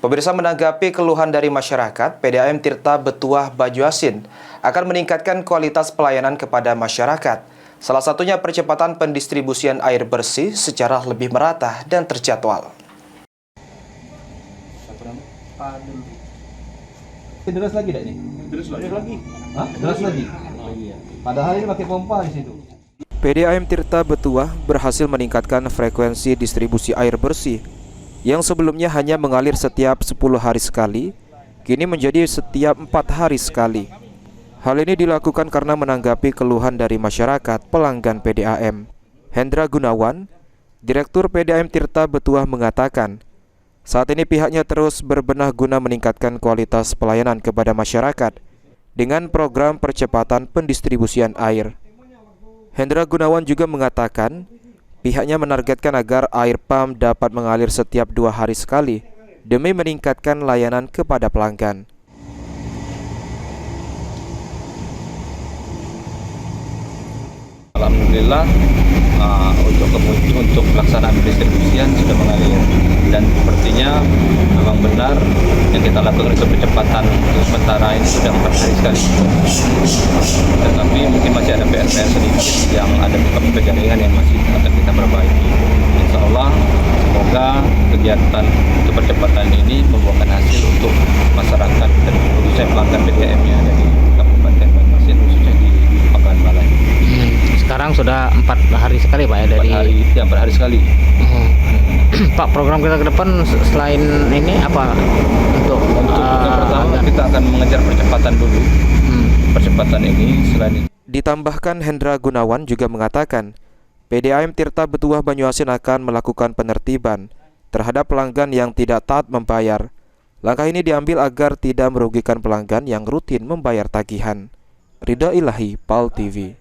Pemirsa, menanggapi keluhan dari masyarakat, PDAM Tirta Betuah Banjuasin akan meningkatkan kualitas pelayanan kepada masyarakat. Salah satunya percepatan pendistribusian air bersih secara lebih merata dan terjadwal. Deras lagi tak ini? Deras lagi. Hah? Deras lagi? Padahal ini pakai pompa di situ. PDAM Tirta Betuah berhasil meningkatkan frekuensi distribusi air bersih yang sebelumnya hanya mengalir setiap 10 hari sekali, kini menjadi setiap 4 hari sekali. Hal ini dilakukan karena menanggapi keluhan dari masyarakat pelanggan PDAM. Hendra Gunawan, Direktur PDAM Tirta Betuah mengatakan, saat ini pihaknya terus berbenah guna meningkatkan kualitas pelayanan kepada masyarakat dengan program percepatan pendistribusian air. Hendra Gunawan juga mengatakan, pihaknya menargetkan agar air pam dapat mengalir setiap 2 hari sekali demi meningkatkan layanan kepada pelanggan. Alhamdulillah untuk pelaksanaan distribusian sudah mengalir, dan sepertinya memang benar yang kita lakukan itu percepatan untuk sementara ini sudah 4 hari sekali. Tetapi mungkin masih ada PR-PR sedikit yang ada beberapa jaringan yang masih akan kita perbaiki. Insya Allah semoga kegiatan untuk percepatan ini membuahkan hasil untuk masyarakat dan khususnya pelanggan PDAM yang ada di Kabupaten Banjuasin, khususnya di Pangkalan Balai. Sekarang sudah 4 hari sekali Pak ya dari 4 hari sekali. Pak, program kita ke depan selain ini apa untuk yang pertama kita akan mengejar percepatan dulu. Percepatan ini selain itu. Ditambahkan, Hendra Gunawan juga mengatakan PDAM Tirta Betuah Banjuasin akan melakukan penertiban terhadap pelanggan yang tidak taat membayar. Langkah ini diambil agar tidak merugikan pelanggan yang rutin membayar tagihan. Ridha Ilahi, PAL TV.